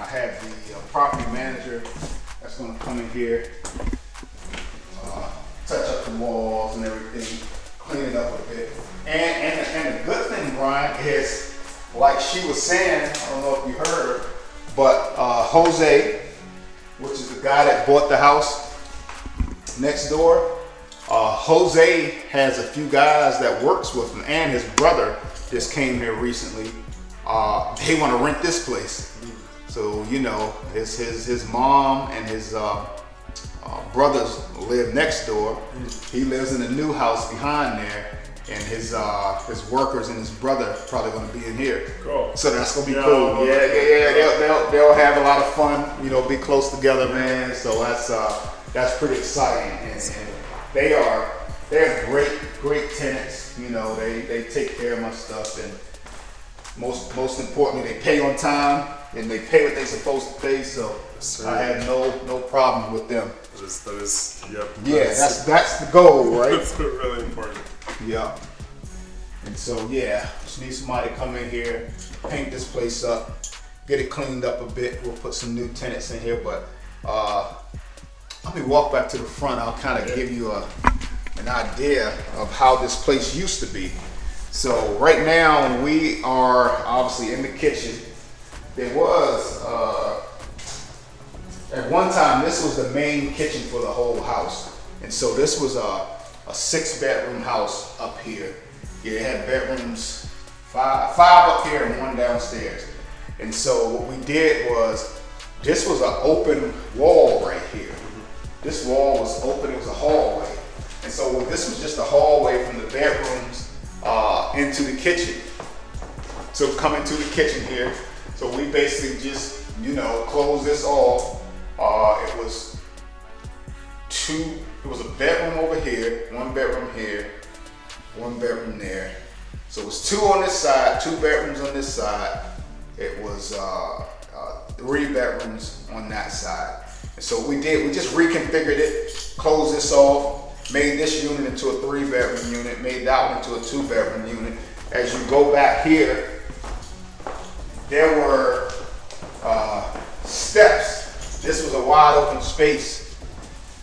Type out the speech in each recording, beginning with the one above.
have the property manager that's going to come in here, touch up the walls and everything, clean it up a bit. And the good thing, Brian, is like she was saying, I don't know if you heard her, but Jose, which is the guy that bought the house next door, Jose has a few guys that works with him, and his brother just came here recently. They want to rent this place. So, you know, his mom and his brothers live next door. He lives in a new house behind there, and his workers and his brother probably going to be in here. Cool. So that's going to be cool. Yeah. They'll have a lot of fun. You know, be close together, man. So that's pretty exciting. And they're great tenants. You know, they take care of my stuff, and most importantly, they pay on time and they pay what they're supposed to pay. So I have no problem with them. That's the goal, right? That's really important. Yeah. And so just need somebody to come in here, paint this place up, get it cleaned up a bit. We'll put some new tenants in here, but let me walk back to the front. I'll kind of give you an idea of how this place used to be. So right now we are obviously in the kitchen. There was, at one time, this was the main kitchen for the whole house. And so this was a 6-bedroom house up here. It had bedrooms, five up here and 1 downstairs. And so what we did was, this was an open wall right here. This wall was open, it was a hallway. And so this was just a hallway from the bedrooms into the kitchen. So coming to the kitchen here, so we basically just, you know, close this off. It was a bedroom over here, 1 bedroom here, 1 bedroom there. So it was 2 on this side, 2 bedrooms on this side. It was 3 bedrooms on that side. And so what we did, we just reconfigured it, closed this off, made this unit into a 3-bedroom unit, made that one into a 2-bedroom unit. As you go back here, there were steps. This was a wide open space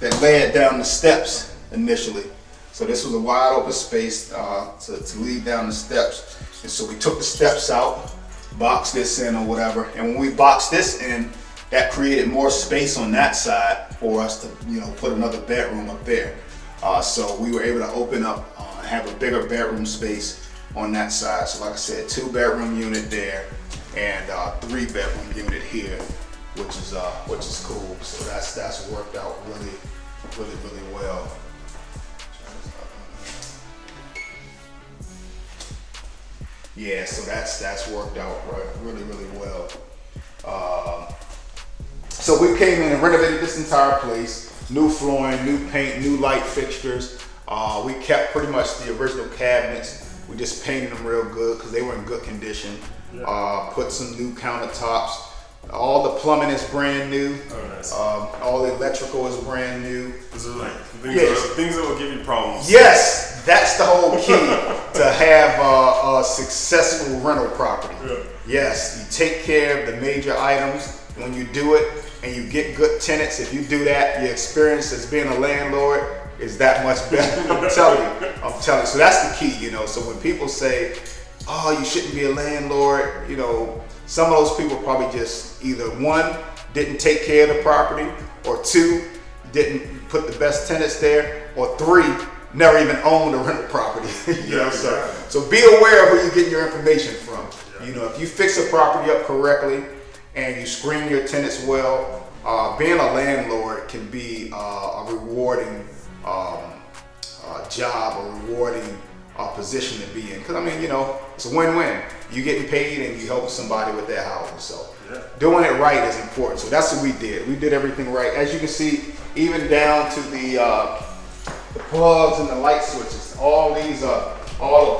that led down the steps initially. So this was a wide open space to lead down the steps. And so we took the steps out, boxed this in or whatever. And when we boxed this in, that created more space on that side for us to, you know, put another bedroom up there. So we were able to open up and have a bigger bedroom space on that side. So like I said, 2-bedroom unit there and 3-bedroom unit here, which is cool. So that's worked out really well. Yeah, so that's worked out really well. So we came in and renovated this entire place. New flooring, new paint, new light fixtures. We kept pretty much the original cabinets. We just painted them real good because they were in good condition. Put some new countertops. All the plumbing is brand new. Oh, nice. All the electrical is brand new. Those are like things that will give you problems. Yes, that's the whole key to have a successful rental property. Yeah. Yes, you take care of the major items when you do it, and you get good tenants. If you do that, your experience as being a landlord is that much better. I'm telling you. So that's the key, you know. So when people say, oh, you shouldn't be a landlord, you know, some of those people probably just either 1, didn't take care of the property, or 2, didn't put the best tenants there, or 3, never even owned a rental property. you know, so be aware of where you're getting your information from. Yeah. You know, if you fix a property up correctly and you screen your tenants well, being a landlord can be a rewarding job, a rewarding position to be in. Because I mean, you know, it's a win-win. You're getting paid and you helping somebody with their housing. So doing it right is important. So that's what we did. We did everything right. As you can see, even down to the plugs and the light switches. All the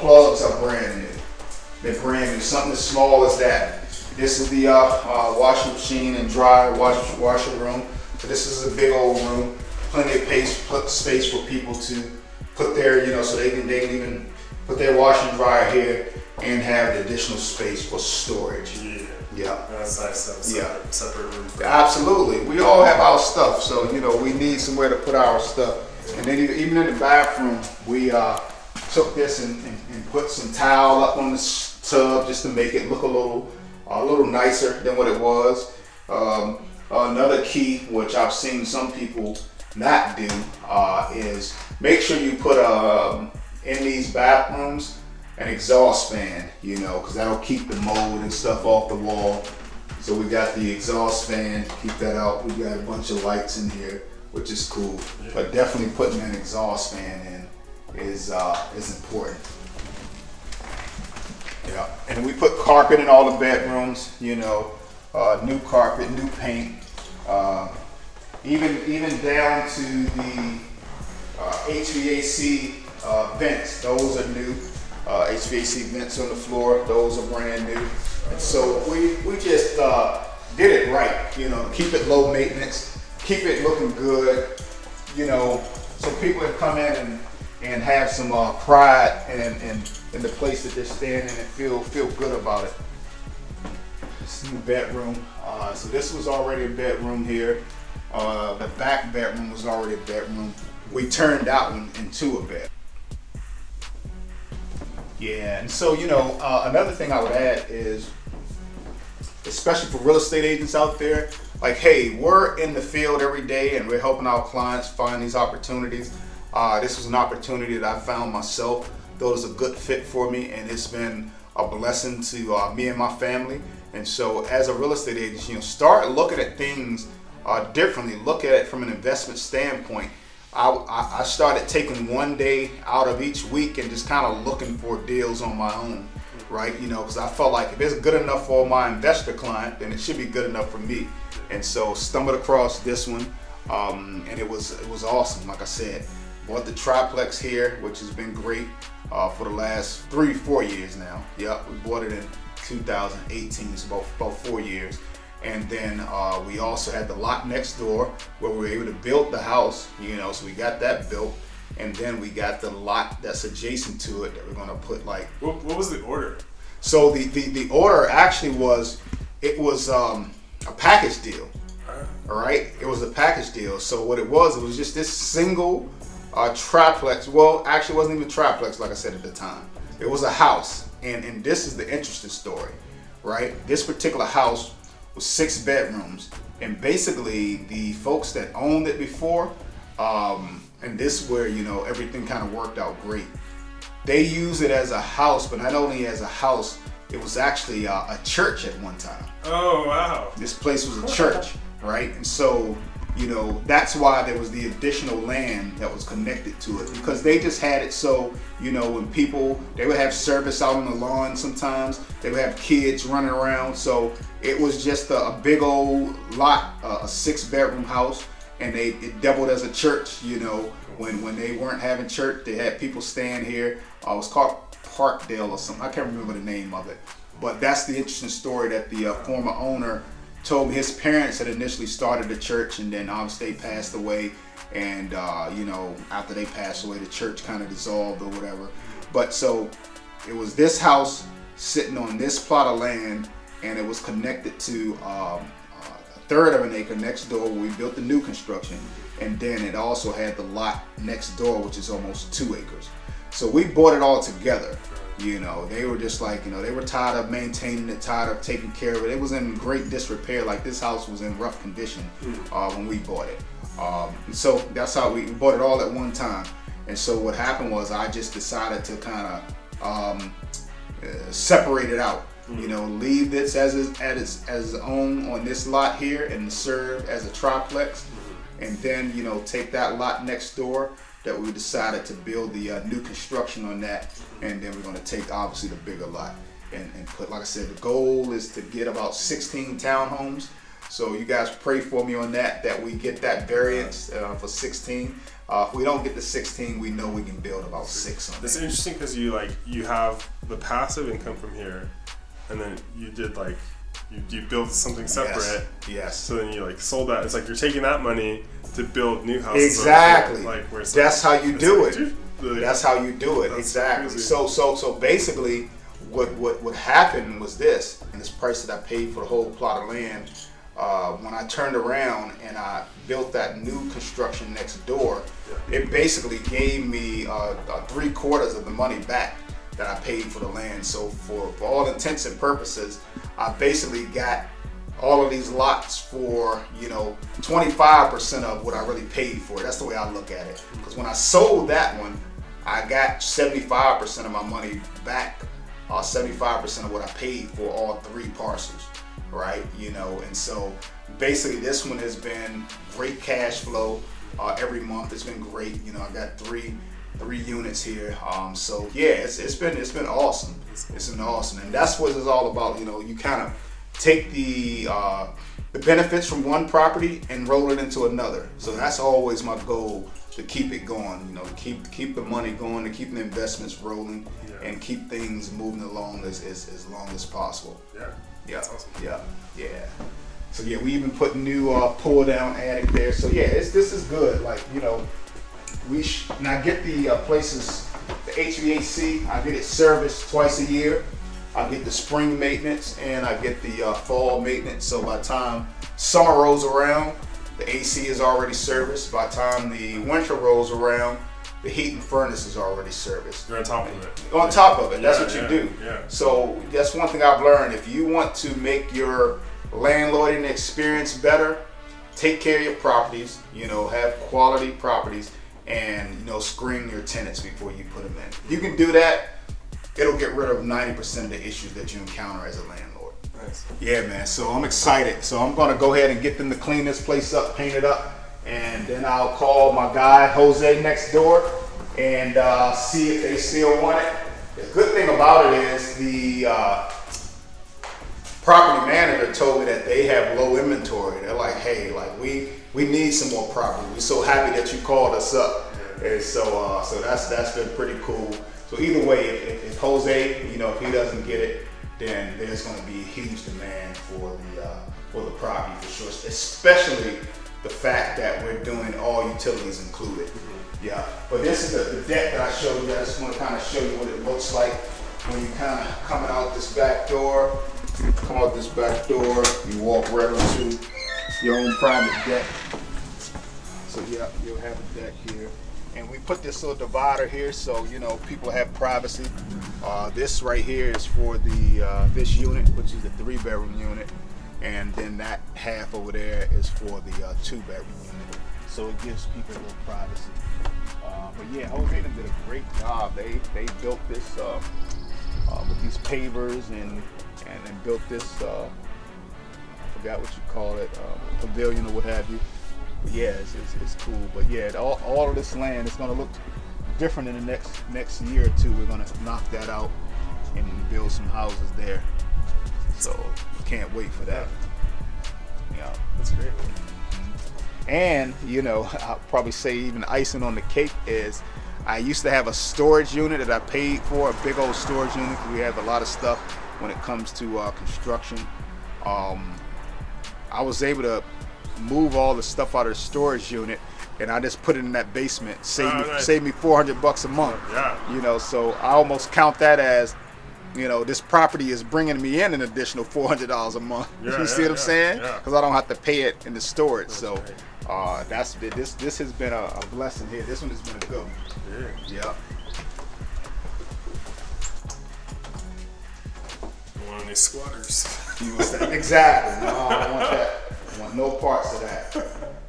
plugs are brand new. They're brand new. Something as small as that. This is the washing machine and dryer washer room. So this is a big old room. Plenty of space for people to put their, you know, so they can even put their washer and dryer here and have the additional space for storage. Yeah. And that's nice to have a separate room for Absolutely. We all have our stuff, so we need somewhere to put our stuff. And then even in the bathroom, we took this and put some towel up on the tub just to make it look a little nicer than what it was. Another key, which I've seen some people not do, is make sure you put in these bathrooms an exhaust fan, because that'll keep the mold and stuff off the wall. So we got the exhaust fan, keep that out. We got a bunch of lights in here, which is cool. But definitely putting an exhaust fan in is important. Yeah, and we put carpet in all the bedrooms, new carpet, new paint, even down to the HVAC vents. Those are new. HVAC vents on the floor, those are brand new. And so we just did it right, keep it low maintenance, keep it looking good, so people can come in and have some pride in the place that they're standing and feel good about it. This new bedroom. So this was already a bedroom here. The back bedroom was already a bedroom. We turned that one into a bed. Yeah, and so another thing I would add is, especially for real estate agents out there, like, hey, we're in the field every day and we're helping our clients find these opportunities. This was an opportunity that I found myself. Thought it was a good fit for me, and it's been a blessing to me and my family. And so as a real estate agent, start looking at things differently. Look at it from an investment standpoint. I started taking one day out of each week and just kind of looking for deals on my own, right? Because I felt like if it's good enough for my investor client, then it should be good enough for me. And so stumbled across this one, and it was awesome. Like I said, bought the triplex here, which has been great for the last 3-4 years now. Yep, we bought it in 2018, so about 4 years. And then we also had the lot next door where we were able to build the house, so we got that built. And then we got the lot that's adjacent to it that we're gonna put like. What was the order? So the order actually was a package deal. All right, it was a package deal. So what it was just this single triplex. Well, actually, it wasn't even a triplex, like I said at the time. It was a house, and this is the interesting story, right? This particular house was 6 bedrooms, and basically the folks that owned it before, and this is where everything kind of worked out great. They used it as a house, but not only as a house, it was actually a church at one time. Oh wow! This place was a church, right? And so that's why there was the additional land that was connected to it, because they just had it so when people, they would have service out on the lawn sometimes, they would have kids running around. So it was just a big old lot, a 6-bedroom house, and it doubled as a church. When they weren't having church, they had people staying here. It was called Parkdale or something. I can't remember the name of it, but that's the interesting story that the former owner told me. His parents had initially started the church, and then obviously they passed away, and after they passed away, the church kind of dissolved or whatever. But so it was this house sitting on this plot of land, and it was connected to a third of an acre next door where we built the new construction, and then it also had the lot next door, which is almost 2 acres. So we bought it all together. They were just like, they were tired of maintaining it, tired of taking care of it. It was in great disrepair. Like, this house was in rough condition when we bought it. So that's how we bought it all at one time. And so what happened was I just decided to kind of separate it out. Leave this as its own on this lot here and serve as a triplex. And then, take that lot next door that we decided to build the new construction on that, and then we're going to take obviously the bigger lot and put, like I said, the goal is to get about 16 townhomes. So you guys pray for me on that we get that variance for 16. If we don't get the 16, we know we can build about 6 on it. That's interesting because you have the passive income from here, and then you did you built something separate. Yes. So then you sold that. It's like you're taking that money to build new houses. Exactly. That's how you do it. That's how you do it. That's exactly. crazy. So basically, what happened was this, and this price that I paid for the whole plot of land. When I turned around and I built that new construction next door, it basically gave me 3/4 of the money back that I paid for the land. So for all intents and purposes, I basically got all of these lots for 25% of what I really paid for. That's the way I look at it. Because when I sold that one, I got 75% of my money back, 75% of what I paid for all 3 parcels. Right, and so basically this one has been great cash flow every month. It's been great. I got three units here. So yeah, it's been awesome. It's been awesome, and that's what it's all about. You kind of take the benefits from one property and roll it into another. So that's always my goal, to keep it going. Keep the money going, to keep the investments rolling, and keep things moving along as long as possible. Yeah. That's awesome. Yeah. So yeah, we even put new pull down attic there. So yeah, this is good. Like and I get the places, the HVAC. I get it serviced twice a year. I get the spring maintenance and I get the fall maintenance. So by the time summer rolls around, the AC is already serviced. By the time the winter rolls around, the heat and furnace is already serviced. You're on top of it. On top of it, that's what you do. Yeah. So that's one thing I've learned. If you want to make your landlording experience better, take care of your properties, have quality properties, and screen your tenants before you put them in. You can do that, it'll get rid of 90% of the issues that you encounter as a landlord. Nice. Yeah, man. So I'm excited. So I'm gonna go ahead and get them to clean this place up, paint it up. And then I'll call my guy Jose next door and see if they still want it. The good thing about it is the property manager told me that they have low inventory. They're like, hey, we need some more property. We're so happy that you called us up. And so that's been pretty cool. So either way, if Jose, if he doesn't get it, then there's going to be a huge demand for the property for sure, especially the fact that we're doing all utilities included. Yeah, but this is the deck that I showed you. I just want to kind of show you what it looks like when you kind of coming out this back door. Come out this back door, you walk right onto your own private deck. So yeah, you'll have a deck here. And we put this little divider here so people have privacy. This right here is for the this unit, which is the 3-bedroom unit. And then that half over there is for the 2-bedroom unit. So it gives people a little privacy. But yeah, Jose did a great job. They built this with these pavers and built this, I forgot what you call it, pavilion or what have you. But yeah, it's cool. But yeah, all of this land is gonna look different in the next year or two. We're gonna knock that out and build some houses there. So can't wait for that. Yeah, That's great. and I'll probably say even icing on the cake is I used to have a storage unit that I paid for, a big old storage unit. We have a lot of stuff when it comes to construction. I was able to move all the stuff out of the storage unit, and I just put it in that basement. Save me $400 a month. Yeah. So I almost count that as, this property is bringing me in an additional $400 a month. You see what I'm saying? Because I don't have to pay it in the storage. So that's been, this has been a blessing here. This one has been a good one. Yeah. One of these squatters. Exactly. No, I don't want that. I want no parts of that.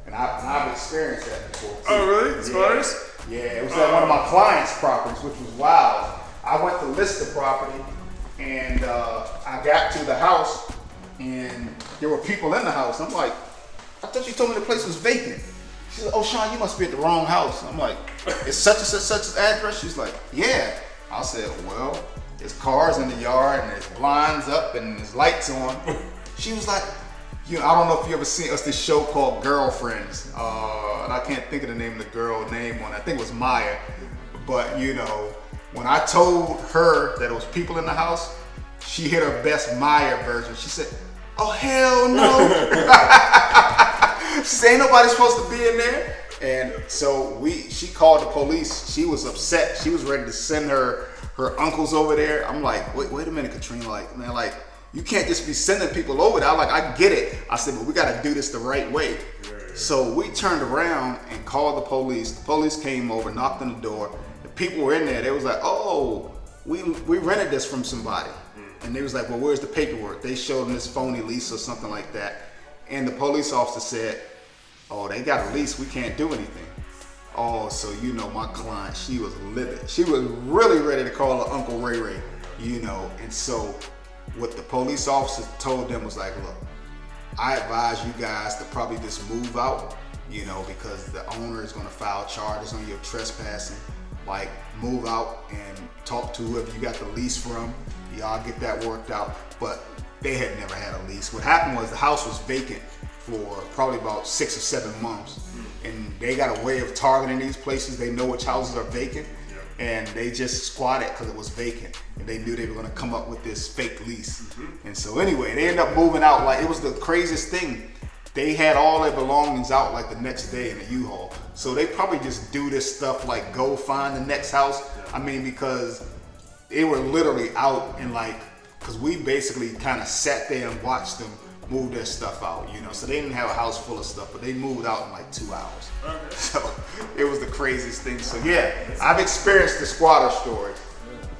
And I've experienced that before too. Oh, really? Squatters? Yeah, it was at one of my clients' properties, which was wild. I went to list the property, and I got to the house, and there were people in the house. I'm like, I thought you told me the place was vacant. She said, oh, Sean, you must be at the wrong house. I'm like, it's such and such address? She's like, yeah. I said, well, there's cars in the yard, and there's blinds up, and there's lights on. She was like, I don't know if you ever seen this show called Girlfriends, and I can't think of the name of the girl name on it. I think it was Maya. But when I told her that it was people in the house, she hit her best Maya version. She said, oh, hell no. She said, ain't nobody supposed to be in there. And so she called the police. She was upset. She was ready to send her her uncle's over there. I'm like, wait a minute, Katrina. Like, man, like, you can't just be sending people over there. I'm like, I get it. I said, but we got to do this the right way. So we turned around and called the police. The police came over, knocked on the door. The people were in there. They was like, oh, we rented this from somebody. And they was like, well, where's the paperwork? They showed them this phony lease or something like that. And the police officer said, oh, they got a lease. We can't do anything. Oh, so you know, my client, she was livid. She was really ready to call her Uncle Ray Ray, you know. And so what the police officer told them was like, look, I advise you guys to probably just move out, you know, because the owner is going to file charges on your trespassing. Like, move out and talk to whoever you got the lease from. Y'all get that worked out. But they had never had a lease. What happened was the house was vacant for probably about 6 or 7 months. And they got a way of targeting these places. They know which houses are vacant, and they just squatted because it was vacant. And they knew they were going to come up with this fake lease. And so anyway, they ended up moving out. Like, it was the craziest thing. They had all their belongings out like the next day in a U-Haul. So they probably just do this stuff like go find the next house. I mean, because they were literally out and like, because we basically kind of sat there and watched them move their stuff out, you know. So they didn't have a house full of stuff, but they moved out in like 2 hours. Okay. So it was the craziest thing. So yeah, I've experienced the squatter stories.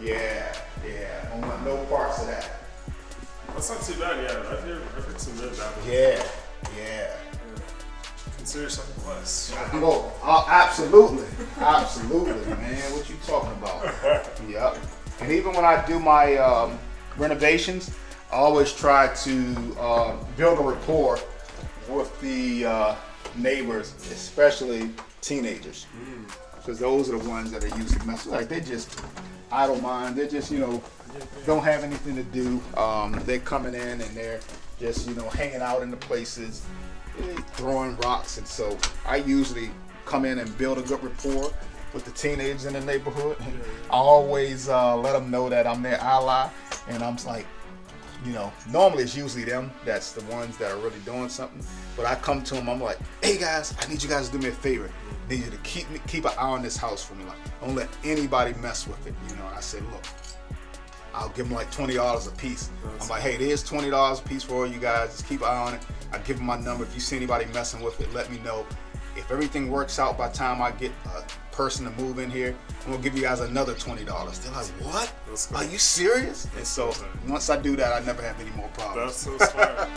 Yeah. I don't want no parts of that. That's not too bad, yeah. I've heard some good about it. Yeah. Consider yourself blessed. Absolutely, man. What you talking about? Yep. And even when I do my renovations, I always try to build a rapport with the neighbors, especially teenagers, because those are the ones that are usually messing. Like, they just idle mind. They're just, you know, don't have anything to do. They're coming in and they're just, you know, hanging out in the places, throwing rocks. And so I usually come in and build a good rapport with the teenagers in the neighborhood. I always let them know that I'm their ally, and I'm like, you know, normally it's usually them that's the ones that are really doing something. But I come to them, I'm like, hey guys, I need you guys to do me a favor. I need you to keep an eye on this house for me. Like, don't let anybody mess with it. You know, and I said, look, I'll give them like $20 a piece. I'm like, hey, there's $20 a piece for all you guys. Just keep an eye on it. I give them my number. If you see anybody messing with it, let me know. If everything works out by the time I get a person to move in here, I'm gonna give you guys another $20. They're like, what? Are you serious? And so once I do that, I never have any more problems. That's so smart.